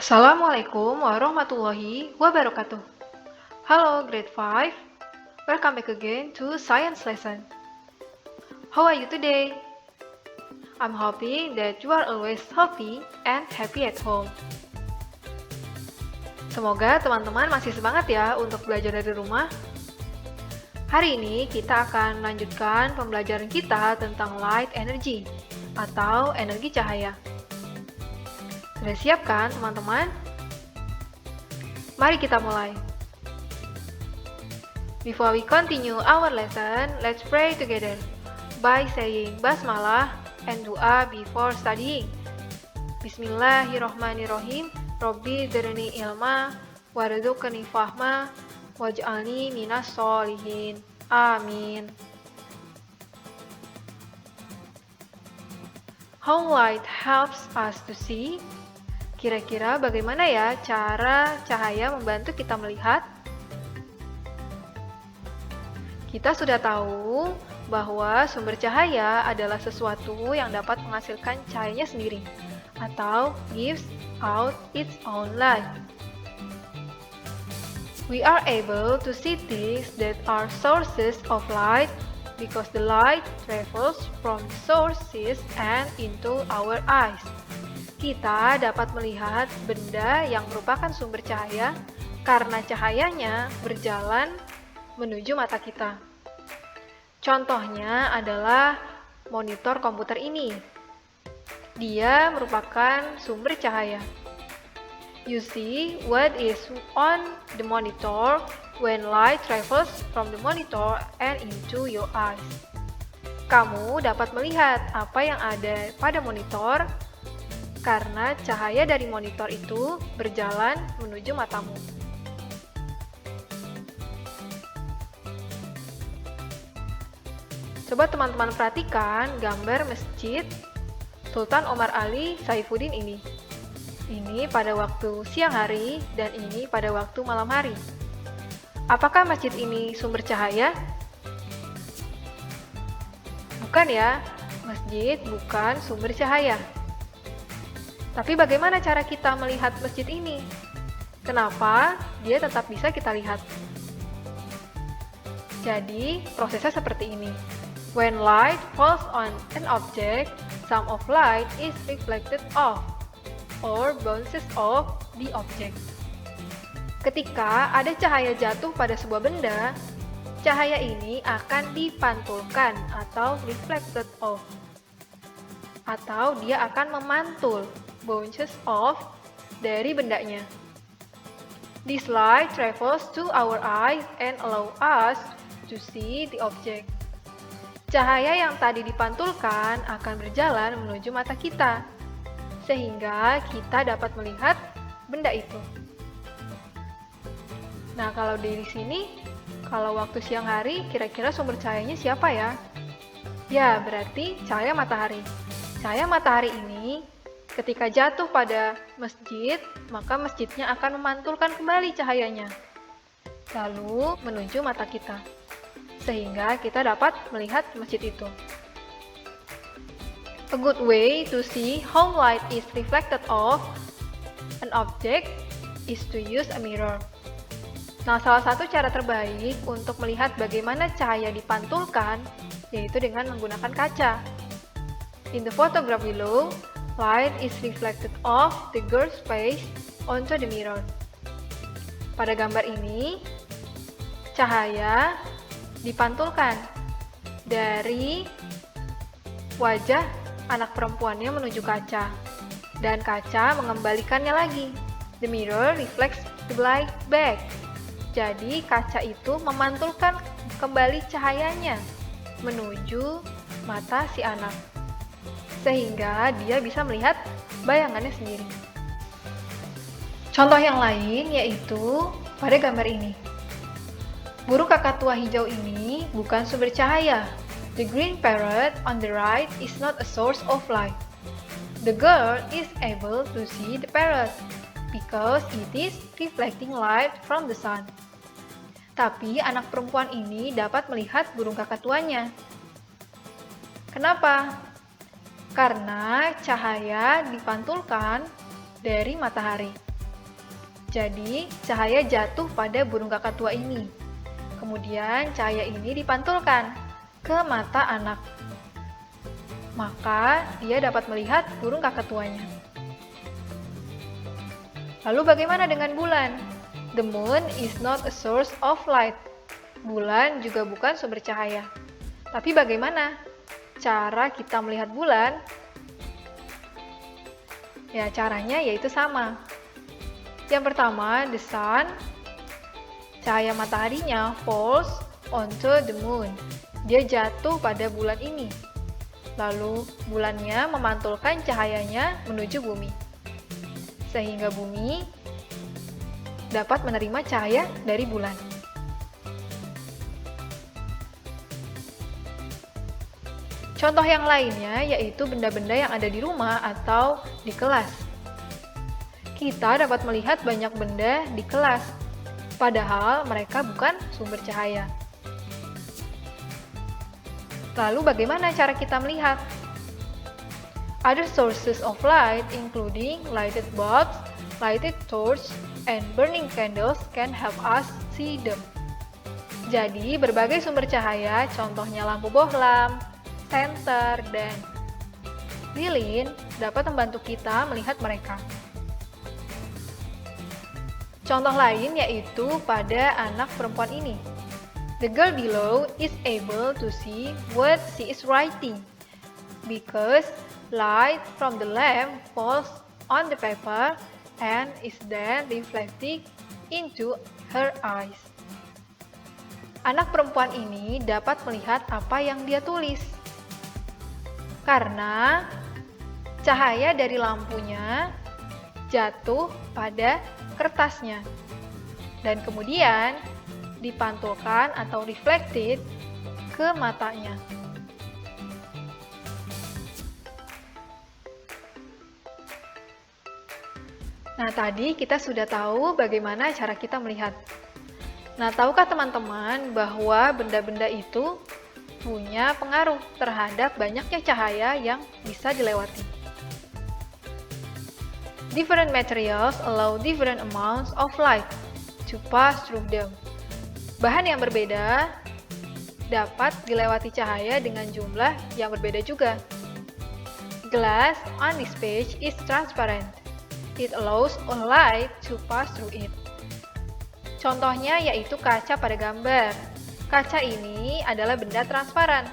Assalamualaikum warahmatullahi wabarakatuh. Hello, grade 5. Welcome back again to science lesson. How are you today? I'm hoping that you are always healthy and happy at home. Semoga teman-teman masih semangat ya untuk belajar dari rumah. Hari ini kita akan melanjutkan pembelajaran kita tentang light energy atau energi cahaya. Sudah siap kan teman-teman? Mari kita mulai. Before we continue our lesson, let's pray together by saying basmalah and doa before studying. Bismillahirrohmanirrohim. Robbi zidni ilma warzuqni fahma waj'alni minas sholihin. Amin. How light helps us to see? Kira-kira bagaimana ya cara cahaya membantu kita melihat? Kita sudah tahu bahwa sumber cahaya adalah sesuatu yang dapat menghasilkan cahayanya sendiri atau gives out its own light. We are able to see things that are sources of light because the light travels from sources and into our eyes. Kita dapat melihat benda yang merupakan sumber cahaya karena cahayanya berjalan menuju mata kita. Contohnya adalah monitor komputer ini. Dia merupakan sumber cahaya. You see what is on the monitor when light travels from the monitor and into your eyes. Kamu dapat melihat apa yang ada pada monitor karena cahaya dari monitor itu berjalan menuju matamu. Coba teman-teman perhatikan gambar masjid Sultan Omar Ali Saifuddin ini. Ini pada waktu siang hari dan ini pada waktu malam hari. Apakah masjid ini sumber cahaya? Bukan ya, masjid bukan sumber cahaya. Tapi bagaimana cara kita melihat masjid ini? Kenapa dia tetap bisa kita lihat? Jadi, prosesnya seperti ini. When light falls on an object, some of light is reflected off or bounces off the object. Ketika ada cahaya jatuh pada sebuah benda, cahaya ini akan dipantulkan atau reflected off. Atau dia akan memantul, bounces off dari bendanya. This light travels to our eyes and allow us to see the object. Cahaya yang tadi dipantulkan akan berjalan menuju mata kita, sehingga kita dapat melihat benda itu. Nah, kalau di sini, kalau waktu siang hari, kira-kira sumber cahayanya siapa ya? Ya, berarti cahaya matahari. Cahaya matahari ini, ketika jatuh pada masjid, maka masjidnya akan memantulkan kembali cahayanya, lalu menuju mata kita, sehingga kita dapat melihat masjid itu. A good way to see how light is reflected off an object is to use a mirror. Nah, salah satu cara terbaik untuk melihat bagaimana cahaya dipantulkan yaitu dengan menggunakan kaca. In the photograph below, light is reflected off the girl's face onto the mirror. Pada gambar ini, cahaya dipantulkan dari wajah anak perempuannya menuju kaca, dan kaca mengembalikannya lagi. The mirror reflects the light back. Jadi kaca itu memantulkan kembali cahayanya menuju mata si anak, sehingga dia bisa melihat bayangannya sendiri. Contoh yang lain yaitu pada gambar ini. Burung kakatua hijau ini bukan sumber cahaya. The green parrot on the right is not a source of light. The girl is able to see the parrot because it is reflecting light from the sun. Tapi anak perempuan ini dapat melihat burung kakatuanya. Kenapa? Karena cahaya dipantulkan dari matahari. Jadi, cahaya jatuh pada burung kakatua ini. Kemudian, cahaya ini dipantulkan ke mata anak. Maka, dia dapat melihat burung kakatuanya. Lalu bagaimana dengan bulan? The moon is not a source of light. Bulan juga bukan sumber cahaya. Tapi bagaimana cara kita melihat bulan? Ya, caranya yaitu sama. Yang pertama, the sun, cahaya mataharinya falls onto the moon. Dia jatuh pada bulan ini. Lalu, bulannya memantulkan cahayanya menuju bumi. Sehingga bumi dapat menerima cahaya dari bulan. Contoh yang lainnya yaitu benda-benda yang ada di rumah atau di kelas. Kita dapat melihat banyak benda di kelas, padahal mereka bukan sumber cahaya. Lalu bagaimana cara kita melihat? Other sources of light including lighted bulbs, lighted torch, and burning candles can help us see them. Jadi, berbagai sumber cahaya, contohnya lampu bohlam, senter, dan lilin dapat membantu kita melihat mereka. Contoh lain yaitu pada anak perempuan ini. The girl below is able to see what she is writing because light from the lamp falls on the paper and is then reflected into her eyes. Anak perempuan ini dapat melihat apa yang dia tulis karena cahaya dari lampunya jatuh pada kertasnya dan kemudian dipantulkan atau reflected ke matanya. Nah, tadi kita sudah tahu bagaimana cara kita melihat. Nah, tahukah teman-teman bahwa benda-benda itu punya pengaruh terhadap banyaknya cahaya yang bisa dilewati? Different materials allow different amounts of light to pass through them. Bahan yang berbeda dapat dilewati cahaya dengan jumlah yang berbeda juga. Glass on this page is transparent. It allows a light to pass through it. Contohnya yaitu kaca pada gambar. Kaca ini adalah benda transparan,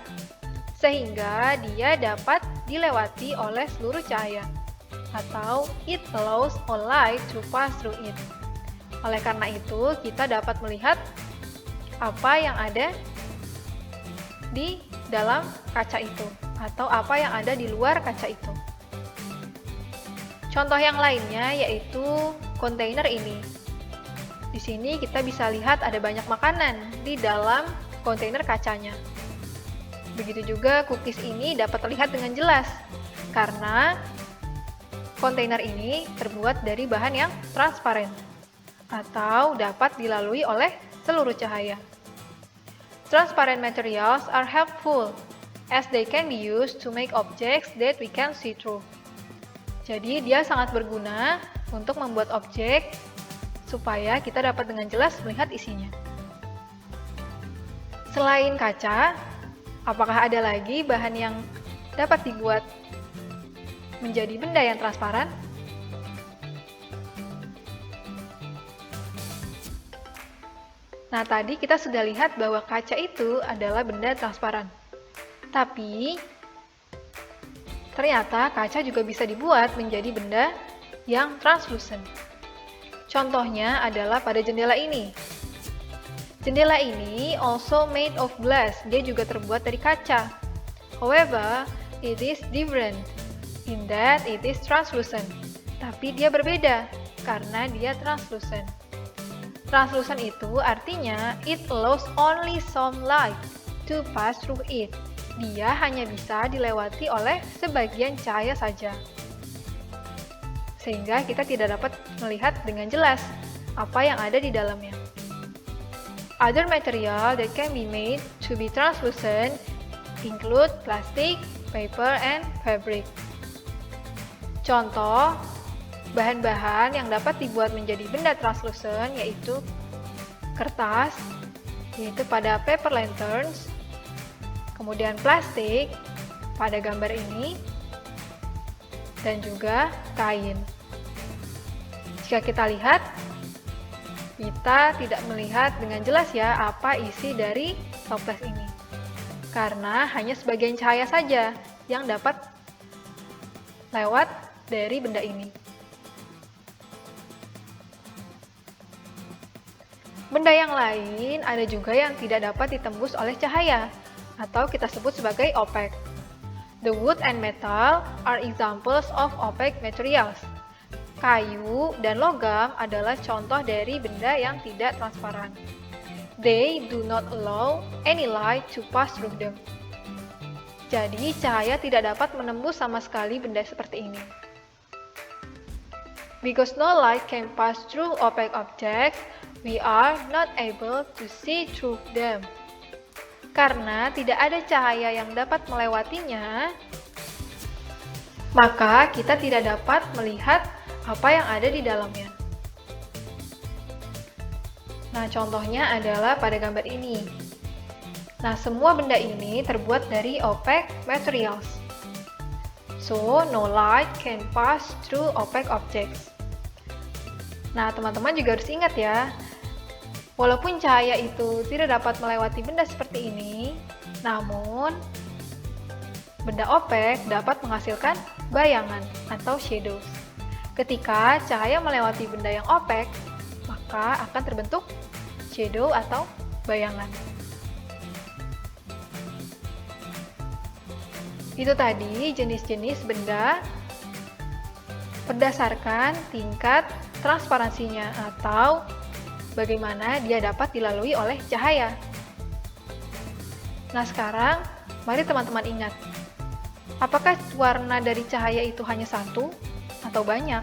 sehingga dia dapat dilewati oleh seluruh cahaya, atau it allows a light to pass through it. Oleh karena itu, kita dapat melihat apa yang ada di dalam kaca itu, atau apa yang ada di luar kaca itu. Contoh yang lainnya yaitu kontainer ini. Di sini kita bisa lihat ada banyak makanan di dalam kontainer kacanya. Begitu juga cookies ini dapat terlihat dengan jelas karena kontainer ini terbuat dari bahan yang transparan atau dapat dilalui oleh seluruh cahaya. Transparent materials are helpful as they can be used to make objects that we can see through. Jadi dia sangat berguna untuk membuat objek supaya kita dapat dengan jelas melihat isinya. Selain kaca, apakah ada lagi bahan yang dapat dibuat menjadi benda yang transparan? Nah, tadi kita sudah lihat bahwa kaca itu adalah benda transparan. Tapi ternyata kaca juga bisa dibuat menjadi benda yang translucent. Contohnya adalah pada jendela ini. Jendela ini also made of glass. Dia juga terbuat dari kaca. However, it is different in that it is translucent. Tapi dia berbeda karena dia translucent. Translucent itu artinya it allows only some light to pass through it. Dia hanya bisa dilewati oleh sebagian cahaya saja. Sehingga kita tidak dapat melihat dengan jelas apa yang ada di dalamnya. Other material that can be made to be translucent include plastic, paper, and fabric. Contoh Bahan-bahan yang dapat dibuat menjadi benda translucent yaitu kertas, yaitu pada paper lanterns, kemudian plastik pada gambar ini, dan juga kain. Jika kita lihat, kita tidak melihat dengan jelas ya apa isi dari toples ini, karena hanya sebagian cahaya saja yang dapat lewat dari benda ini. Benda yang lain ada juga yang tidak dapat ditembus oleh cahaya, atau kita sebut sebagai opaque. The wood and metal are examples of opaque materials. Kayu dan logam adalah contoh dari benda yang tidak transparan. They do not allow any light to pass through them. Jadi, cahaya tidak dapat menembus sama sekali benda seperti ini. Because no light can pass through opaque objects, we are not able to see through them. Karena tidak ada cahaya yang dapat melewatinya, maka kita tidak dapat melihat apa yang ada di dalamnya. Nah, contohnya adalah pada gambar ini. Nah, semua benda ini terbuat dari opaque materials. So, no light can pass through opaque objects. Nah, teman-teman juga harus ingat ya, walaupun cahaya itu tidak dapat melewati benda seperti ini, namun benda opaque dapat menghasilkan bayangan atau shadows. Ketika cahaya melewati benda yang opaque, maka akan terbentuk shadow atau bayangan. Itu tadi jenis-jenis benda berdasarkan tingkat transparansinya atau bagaimana dia dapat dilalui oleh cahaya. Nah, sekarang mari teman-teman ingat, apakah warna dari cahaya itu hanya satu atau banyak?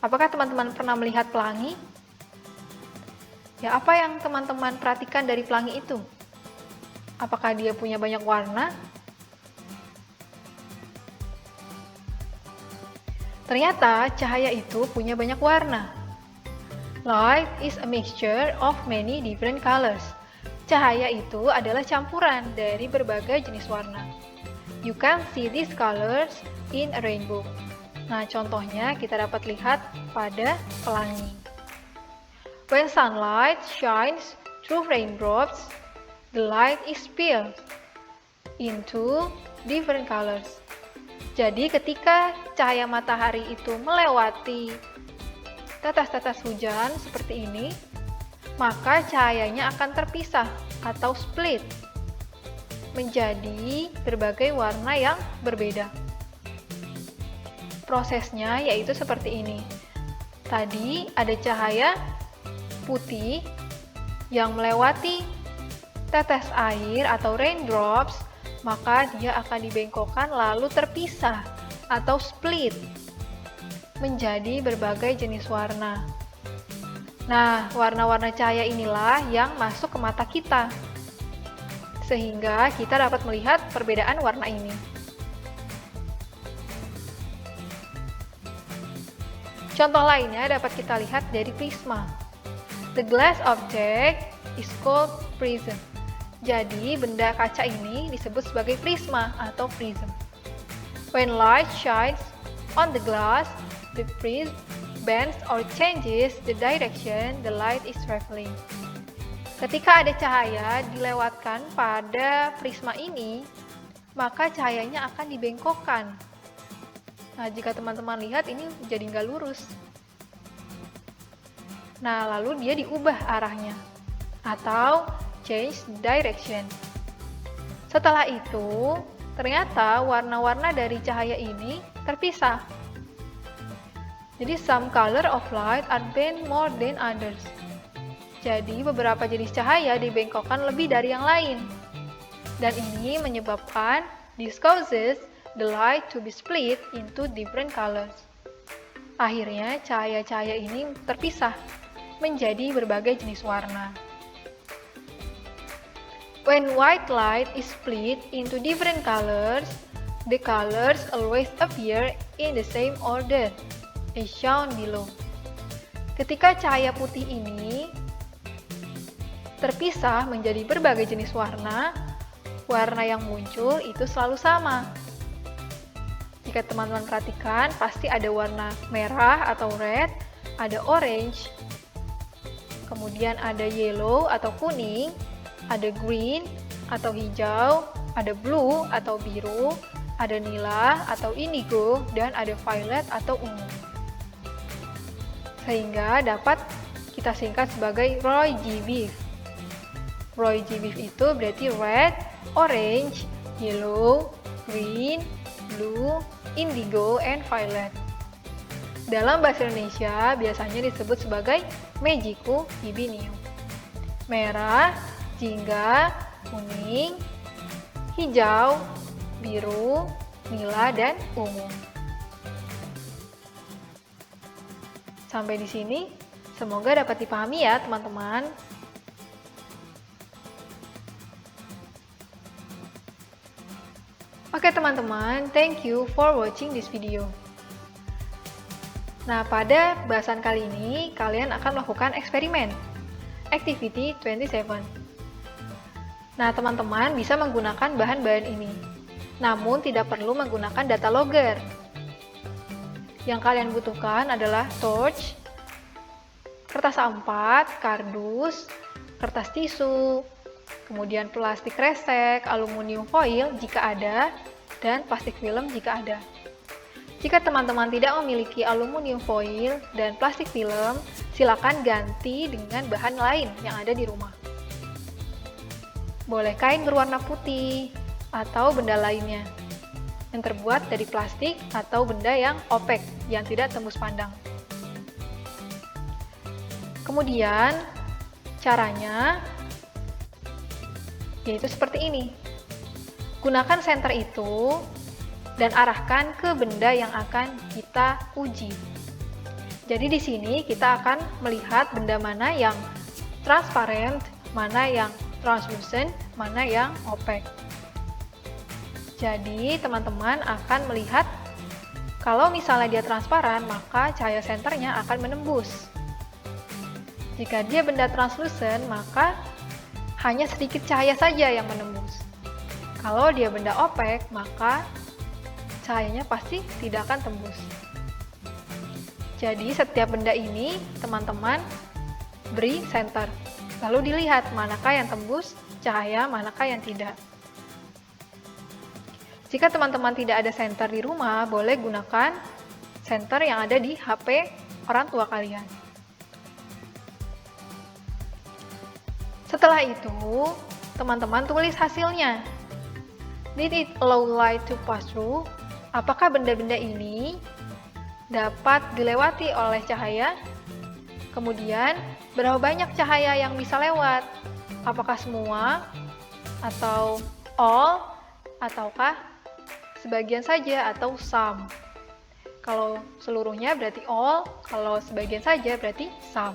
Apakah teman-teman pernah melihat pelangi? Ya, apa yang teman-teman perhatikan dari pelangi itu? Apakah dia punya banyak warna? Ternyata cahaya itu punya banyak warna. Light is a mixture of many different colors. Cahaya itu adalah campuran dari berbagai jenis warna. You can see these colors in a rainbow. Nah, contohnya kita dapat lihat pada pelangi. When sunlight shines through raindrops, the light is spilled into different colors. Jadi ketika cahaya matahari itu melewati tetes-tetes hujan seperti ini, maka cahayanya akan terpisah atau split menjadi berbagai warna yang berbeda. Prosesnya yaitu seperti ini. Tadi ada cahaya putih yang melewati tetes air atau raindrops, maka dia akan dibengkokkan lalu terpisah atau split menjadi berbagai jenis warna. Nah, warna-warna cahaya inilah yang masuk ke mata kita, sehingga kita dapat melihat perbedaan warna ini. Contoh lainnya dapat kita lihat dari prisma. The glass object is called prism. Jadi, benda kaca ini disebut sebagai prisma atau prism. When light shines on the glass, the prism bends or changes the direction the light is traveling. Ketika ada cahaya dilewatkan pada prisma ini, maka cahayanya akan dibengkokkan. Nah, jika teman-teman lihat ini jadi nggak lurus. Nah, lalu dia diubah arahnya atau change direction. Setelah itu, ternyata warna-warna dari cahaya ini terpisah. Jadi, some color of light are bent more than others. Jadi, beberapa jenis cahaya dibengkokkan lebih dari yang lain. Dan ini menyebabkan this causes the light to be split into different colors. Akhirnya, cahaya-cahaya ini terpisah menjadi berbagai jenis warna. When white light is split into different colors, the colors always appear in the same order as shown below. Ketika cahaya putih ini terpisah menjadi berbagai jenis warna, warna yang muncul itu selalu sama. Jika teman-teman perhatikan, pasti ada warna merah atau red, ada orange, kemudian ada yellow atau kuning, ada green atau hijau, ada blue atau biru, ada nila atau indigo, dan ada violet atau ungu. Sehingga dapat kita singkat sebagai Roy G. Biv. Roy G. Biv itu berarti red, orange, yellow, green, blue, indigo, and violet. Dalam bahasa Indonesia biasanya disebut sebagai Magicu Hibinium. Merah, jingga, kuning, hijau, biru, nila, dan ungu. Sampai di sini, semoga dapat dipahami ya teman-teman. Oke teman-teman, thank you for watching this video. Nah, pada bahasan kali ini, kalian akan melakukan eksperimen. Activity 27. Nah, teman-teman bisa menggunakan bahan-bahan ini. Namun, tidak perlu menggunakan data logger. Yang kalian butuhkan adalah torch, kertas A4, kardus, kertas tisu, kemudian plastik kresek, aluminium foil jika ada, dan plastik film jika ada. Jika teman-teman tidak memiliki aluminium foil dan plastik film, silakan ganti dengan bahan lain yang ada di rumah. Boleh kain berwarna putih atau benda lainnya yang terbuat dari plastik atau benda yang opek yang tidak tembus pandang. Kemudian caranya yaitu seperti ini. Gunakan senter itu dan arahkan ke benda yang akan kita uji. Jadi di sini kita akan melihat benda mana yang transparent, mana yang translucent, mana yang opaque. Jadi teman-teman akan melihat kalau misalnya dia transparan, maka cahaya senternya akan menembus. Jika dia benda translucent, maka hanya sedikit cahaya saja yang menembus. Kalau dia benda opaque, maka cahayanya pasti tidak akan tembus. Jadi setiap benda ini teman-teman beri center. Lalu dilihat manakah yang tembus cahaya, manakah yang tidak. Jika teman-teman tidak ada center di rumah, boleh gunakan center yang ada di HP orang tua kalian. Setelah itu, teman-teman tulis hasilnya. Did it allow light to pass through? Apakah benda-benda ini dapat dilewati oleh cahaya? Kemudian, berapa banyak cahaya yang bisa lewat? Apakah semua? Atau all? Ataukah sebagian saja atau some? Kalau seluruhnya berarti all, kalau sebagian saja berarti some.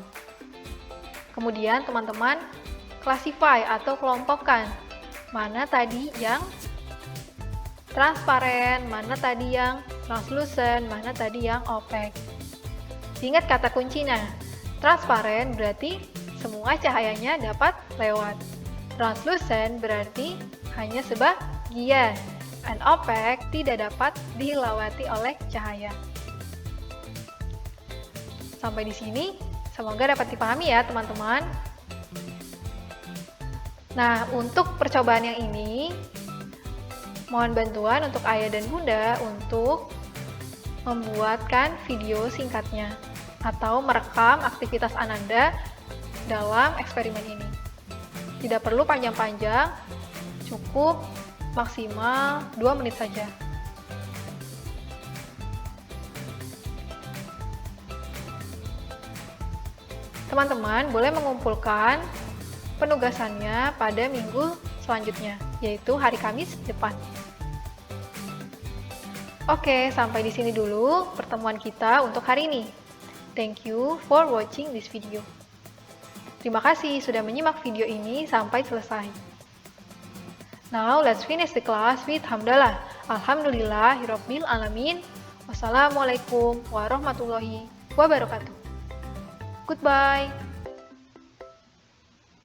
Kemudian teman-teman classify atau kelompokkan. Mana tadi yang transparan, mana tadi yang translucent, mana tadi yang opaque. Ingat kata kuncinya, transparan berarti semua cahayanya dapat lewat. Translucent berarti hanya sebagian. And opaque tidak dapat dilewati oleh cahaya. Sampai di sini, semoga dapat dipahami ya teman-teman. Nah, untuk percobaan yang ini, mohon bantuan untuk ayah dan bunda untuk membuatkan video singkatnya atau merekam aktivitas Ananda dalam eksperimen ini. Tidak perlu panjang-panjang, cukup maksimal 2 menit saja. Teman-teman boleh mengumpulkan penugasannya pada minggu selanjutnya, yaitu hari Kamis depan. Oke, sampai di sini dulu pertemuan kita untuk hari ini. Thank you for watching this video. Terima kasih sudah menyimak video ini sampai selesai. Now, let's finish the class with hamdalah. Alhamdulillahirabbil alamin. Wassalamualaikum warahmatullahi wabarakatuh. Goodbye.